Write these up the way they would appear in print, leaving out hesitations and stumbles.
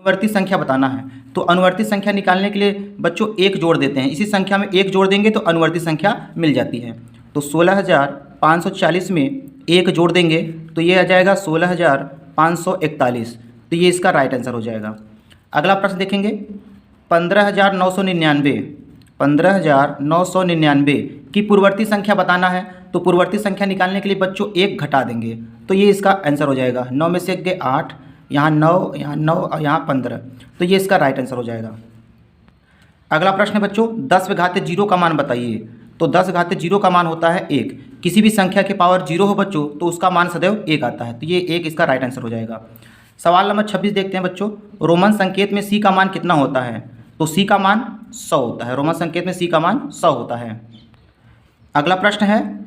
अनुवर्ती संख्या बताना है। तो अनुवर्ती संख्या निकालने के लिए बच्चों एक जोड़ देते हैं, इसी संख्या में एक जोड़ देंगे तो अनुवर्ती संख्या मिल जाती है। तो 16,540 में एक जोड़ देंगे तो ये आ जाएगा 16,541, तो ये इसका राइट आंसर हो जाएगा। अगला प्रश्न देखेंगे 15,999 की पूर्ववर्ती संख्या बताना है। तो पूर्ववर्ती संख्या निकालने के लिए बच्चों एक घटा देंगे तो ये इसका आंसर हो जाएगा। 9 में से 1 गए 8, यहाँ 9, यहाँ 9 और यहाँ 15, तो ये इसका राइट आंसर हो जाएगा। अगला प्रश्न है बच्चों 10⁻0 का मान बताइए। तो 10⁻0 का मान होता है 1। किसी भी संख्या के पावर 0 हो बच्चों तो उसका मान सदैव 1 आता है, तो ये 1 इसका राइट आंसर हो जाएगा। सवाल नंबर 26 देखते हैं बच्चों। रोमन संकेत में C का मान कितना होता है? तो C का मान 100 होता है। रोमन संकेत में C का मान 100 होता है। अगला प्रश्न है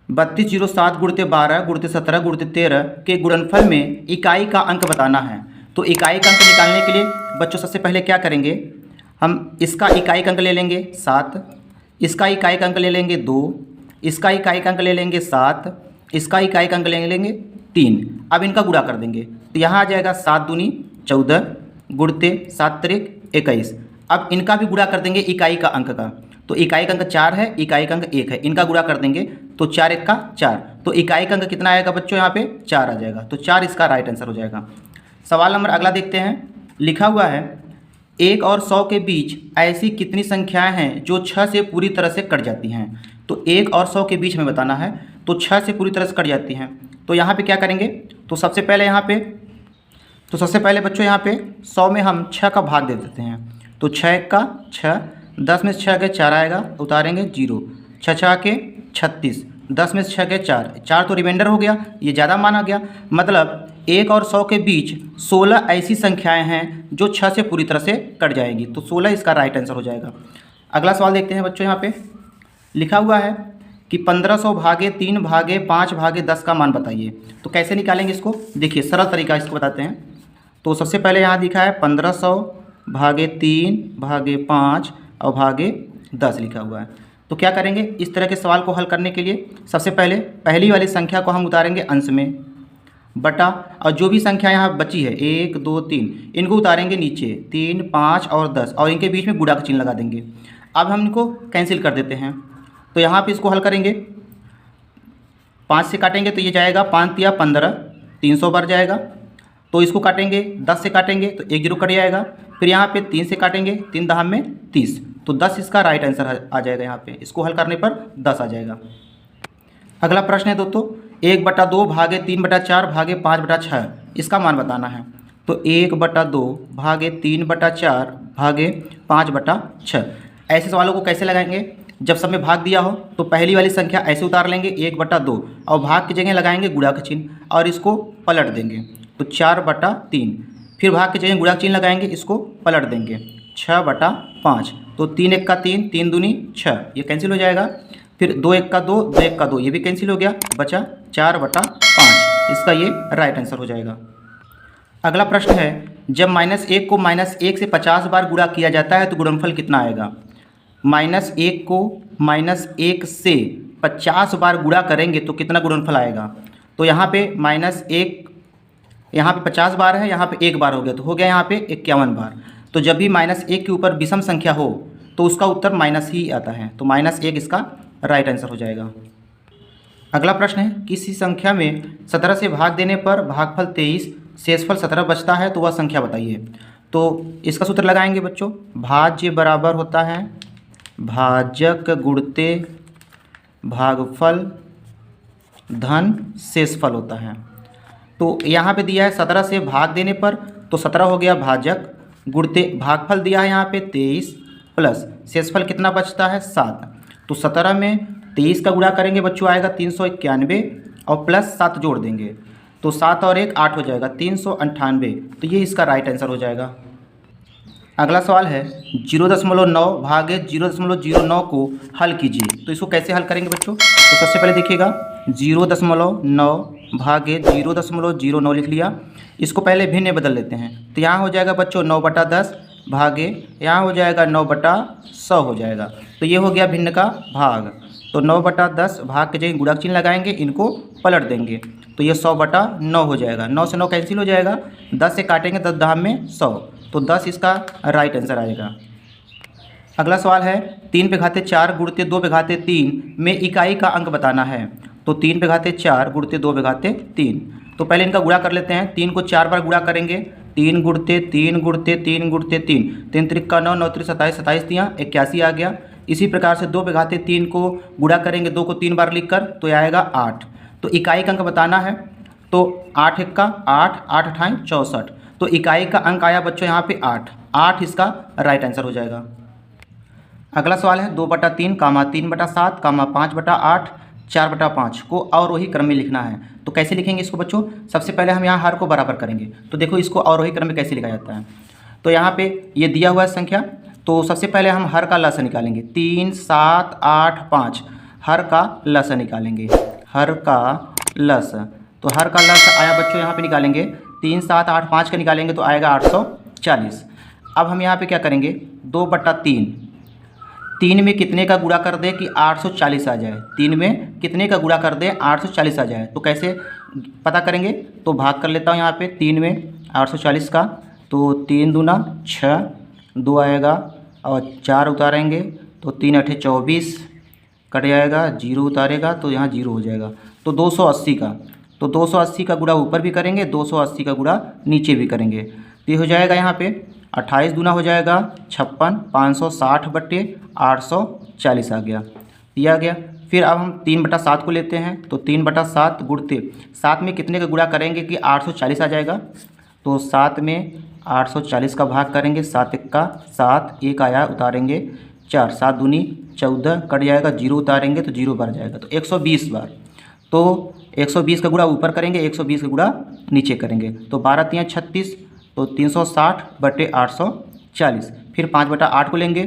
3207 गुणित 12 गुणित 17 गुणित 13 के गुणनफल में इकाई का अंक बताना है। तो इकाई का अंक निकालने के लिए बच्चों सबसे पहले क्या करेंगे, हम इसका इकाई का अंक ले लेंगे 7, इसका इकाई का अंक ले लेंगे 2, इसका इकाई का अंक ले लेंगे 7, इसका इकाई का अंक ले लेंगे 3। अब इनका गुणा कर देंगे तो यहाँ आ जाएगा 7 दूनी 14 गुणित 7 त्रिक 21। अब इनका भी गुणा कर देंगे इकाई का अंक का। तो इकाई का अंक 4 है, इकाई का अंक 1 है, इनका गुणा कर देंगे तो 4 1 का 4, तो इकाई का अंक कितना आएगा बच्चों? यहाँ पे 4 आ जाएगा, तो 4 इसका राइट आंसर हो जाएगा। सवाल नंबर अगला देखते हैं। लिखा हुआ है 1 और 100 के बीच ऐसी कितनी संख्याएं हैं जो 6 से पूरी तरह से कट जाती हैं? तो 1 और 100 के बीच में बताना है, तो 6 से पूरी तरह से कट जाती हैं। तो यहाँ पे क्या करेंगे, तो सबसे पहले बच्चों यहाँ पे 100 में हम 6 का भाग दे देते हैं। तो 6 1 का 6, 10 में से 6 गए 4 आएगा, उतारेंगे 0, 6 6 के 36, 10 में से 6 गए 4, 4 तो रिमाइंडर हो गया, ये ज़्यादा मान आ गया। मतलब 1 और 100 के बीच 16 ऐसी संख्याएं हैं जो 6 से पूरी तरह से कट जाएंगी, तो 16 इसका राइट आंसर हो जाएगा। अगला सवाल देखते हैं बच्चों। यहाँ पे लिखा हुआ है कि 1500 भागे 3 भागे 5 भागे 10 का मान बताइए। तो कैसे निकालेंगे इसको, देखिए सरल तरीका इसको बताते हैं। तो सबसे पहले यहाँ लिखा है 1500 भागे 3 भागे 5 और भागे 10 लिखा हुआ है। तो क्या करेंगे, इस तरह के सवाल को हल करने के लिए सबसे पहले पहली वाली संख्या को हम उतारेंगे अंश में, बटा, और जो भी संख्या यहाँ बची है 1 2 3 इनको उतारेंगे नीचे, 3 5 और 10, और इनके बीच में गुणा का चिन्ह लगा देंगे। अब हम इनको कैंसिल कर देते हैं। तो यहाँ पे इसको हल करेंगे, 5 से काटेंगे तो ये जाएगा 5 या 15, 300 बार जाएगा। तो इसको काटेंगे 10 से काटेंगे तो 1 0 कट जाएगा। फिर यहाँ पे 3 से काटेंगे, 3 10 में 30, तो 10 इसका राइट आंसर आ जाएगा। यहाँ पे इसको हल करने पर 10 आ जाएगा। अगला प्रश्न है दोस्तों 1/2 भागे 3/4 भागे 5/6 इसका मान बताना है। तो 1/2 भागे 3/4 भागे 5/6 ऐसे सवालों को कैसे लगाएंगे, जब सब में भाग दिया हो तो पहली वाली संख्या ऐसे उतार लेंगे 1/2 और भाग की जगह लगाएंगे गुणा का चिन्ह और इसको पलट देंगे, तो 4/3। फिर भाग की जगह गुणा का चिन्ह लगाएंगे, इसको पलट देंगे 6/5। तो 3 1 का 3, 3 दूनी 6, ये कैंसिल हो जाएगा। फिर 2 1 का 2, 2 1 का 2, ये भी कैंसिल हो गया, बचा 4/5। इसका ये राइट आंसर हो जाएगा। अगला प्रश्न है जब -1 को -1 से 50 बार गुणा किया जाता है तो गुणनफल कितना आएगा? -1 को -1 से 50 बार गुणा करेंगे तो कितना गुणनफल आएगा? तो यहाँ पे -1, यहाँ पे 50 बार है, यहाँ पे 1 बार हो गया, तो हो गया यहाँ पे 51 बार। तो जब भी -1 के ऊपर विषम संख्या हो तो उसका उत्तर माइनस ही आता है, तो -1 इसका राइट आंसर हो जाएगा। अगला प्रश्न है किसी संख्या में 17 से भाग देने पर भागफल 23 शेषफल 17 बचता है तो वह संख्या बताइए। तो इसका सूत्र लगाएंगे बच्चों, भाज्य बराबर होता है भाजक गुणते भागफल धन शेषफल होता है। तो यहाँ पे दिया है 17 से भाग देने पर, तो 17 हो गया भाजक, गुणते भागफल दिया है यहाँ पे 23 प्लस शेषफल कितना बचता है 7। तो 17 में 23 का गुणा करेंगे बच्चों आएगा 391 और प्लस 7 जोड़ देंगे तो 7 और 1 8 हो जाएगा 398, तो ये इसका राइट आंसर हो जाएगा। अगला सवाल है 0.9 भागे 0.09 को हल कीजिए। तो इसको कैसे हल करेंगे बच्चों? तो सबसे पहले देखिएगा 0.9 भागे 0.09 लिख लिया, इसको पहले भिन्न में बदल लेते हैं। तो यहाँ हो जाएगा बच्चों 9/10 भागे, यहाँ हो जाएगा 9/100 हो जाएगा, तो ये हो गया भिन्न का भाग। तो 9/10 भाग के जगह गुणा चिन्ह लगाएंगे, इनको पलट देंगे, तो ये 100/9 हो जाएगा। 9 से 9 कैंसिल हो जाएगा, 10 से काटेंगे 10 दाम में 100, तो 10 इसका राइट आंसर आएगा। अगला सवाल है 3 पे घाते 4 गुणते 2 पे घाते 3 में इकाई का अंक बताना है। तो 3 पे घाते 4 गुणते 2 पे घाते 3, तो पहले इनका गुणा कर लेते हैं। 3 को 4 बार गुणा करेंगे, 3 गुणते 3 गुणते 3 गुणते 3, 3 त्रिक 9, 9 त्रिक 27, 27 दिया 81 आ गया। इसी प्रकार से 2 पे घाते 3 को गुणा करेंगे, 2 को 3 बार लिख कर, तो आएगा 8। तो इकाई का अंक बताना है, तो 8 1 का 8, 8 अठाई 64, तो इकाई का अंक आया बच्चों यहाँ पे 8, 8 इसका राइट आंसर हो जाएगा। अगला सवाल है 2/3, 3/7, 5/8, 4/5 को अवरोही क्रम में लिखना है। तो कैसे लिखेंगे इसको बच्चों? सबसे पहले हम यहाँ हर को बराबर करेंगे। तो देखो इसको अवरोही क्रम में कैसे लिखा जाता है। तो यहाँ पे ये दिया हुआ है संख्या, तो सबसे पहले हम हर का लसा निकालेंगे। 3 7 8 5 हर का लसा निकालेंगे, हर का लस। तो हर का लस आया बच्चों यहाँ पे निकालेंगे, 3 7 8 5 का निकालेंगे तो आएगा 840। अब हम यहाँ पे क्या करेंगे, 2/3, 3 में कितने का गुणा कर दे कि 840 आ जाए। 3 में कितने का गुणा कर दे 840 आ जाए। तो कैसे पता करेंगे, तो भाग कर लेता हूँ यहाँ पे 3 में 840 का, तो 3 दूना 6, 2 आएगा और 4 उतारेंगे तो 3 8 24 कट जाएगा, 0 उतारेगा तो यहाँ 0 हो जाएगा। तो 280 का, तो 280 का गुणा ऊपर भी करेंगे, 280 का गुणा नीचे भी करेंगे, तो ये हो जाएगा यहाँ पे 28 दूना हो जाएगा 56, 560/840 आ गया, ये आ गया। फिर अब हम 3/7 को लेते हैं, तो 3/7 गुणते 7 में कितने का गुणा करेंगे कि 840 आ जाएगा। तो 7 में 840 का भाग करेंगे, 7 1 का 7, 1 आया उतारेंगे 4, 7 दूनी 14 कट जाएगा, 0 उतारेंगे तो 0 बढ़ जाएगा, तो 120 बार। तो 120 का गुणा ऊपर करेंगे, 120 का गुणा नीचे करेंगे, तो 12 3 36, तो 360/840। फिर 5/8 को लेंगे,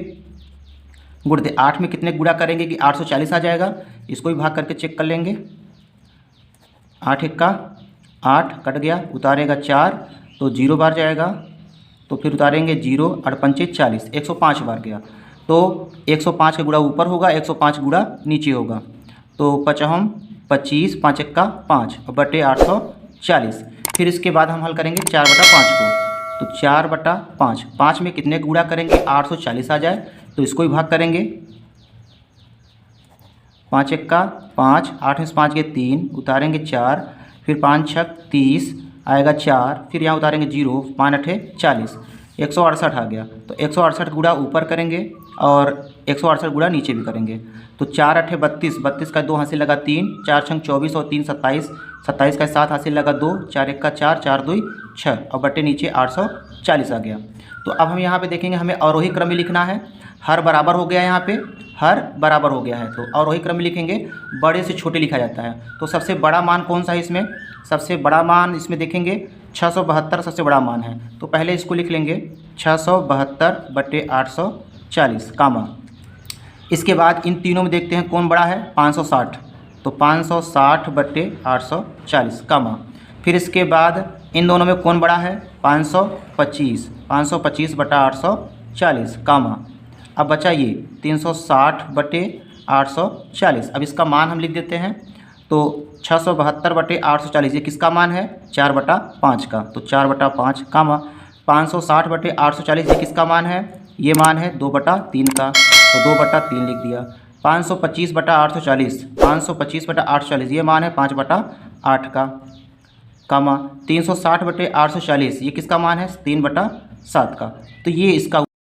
गुणते 8 में कितने गुणा करेंगे कि 840 आ जाएगा। इसको भी भाग करके चेक कर लेंगे, 8 1 का 8 कट गया, उतारेगा 4 तो 0 बार जाएगा, तो फिर उतारेंगे 0, 8 पंचे 40, 105 बार गया। तो 105 का गुणा ऊपर होगा, 105 गुणा नीचे होगा, तो 55 25, 5 1 का 5 बटे 840। फिर इसके बाद हम हल करेंगे 4/5 को, तो 4/5, 5 में कितने गुणा करेंगे 840 आ जाए, तो इसको भी भाग करेंगे, 5 1 का 5, 8 में 5 के 3 उतारेंगे 4, फिर 5 6 30 आएगा 4, फिर यहाँ उतारेंगे 0, 5 8 40, 168 आ गया। तो 168 गुणा ऊपर करेंगे और 168 गुणा नीचे भी करेंगे, तो 4 8 32, 32 का 2 हासिल लगा 3, 4 6 24 और 3 27, 27 का 7 हासिल लगा 2, 4 1 का 4, 4 2 6 और बटे नीचे 840 आ गया। तो अब हम यहाँ पे देखेंगे, हमें अवरोही क्रम में लिखना है। हर बराबर हो गया, यहाँ पे हर बराबर हो गया है, तो अवरोही क्रम में लिखेंगे, बड़े से छोटे लिखा जाता है। तो सबसे बड़ा मान कौन सा है इसमें, सबसे बड़ा मान इसमें देखेंगे 672 सबसे बड़ा मान है, तो पहले इसको लिख लेंगे 672/840 कामा। इसके बाद इन तीनों में देखते हैं कौन बड़ा है, 560, तो 560/840 कामा। फिर इसके बाद इन दोनों में कौन बड़ा है, 525, 525/840 कामा। अब बचा ये 360/840। अब इसका मान हम लिख देते हैं, तो 672/840 ये किसका मान है, 4/5 का, तो 4/5 कामा। 560/840 ये किसका मान है, ये मान है 2/3 का, तो 2/3 लिख दिया। 525/840, 525/840 ये मान है 5/8 का, कामा। 360/840 ये किसका मान है 3/7 का, तो ये इसका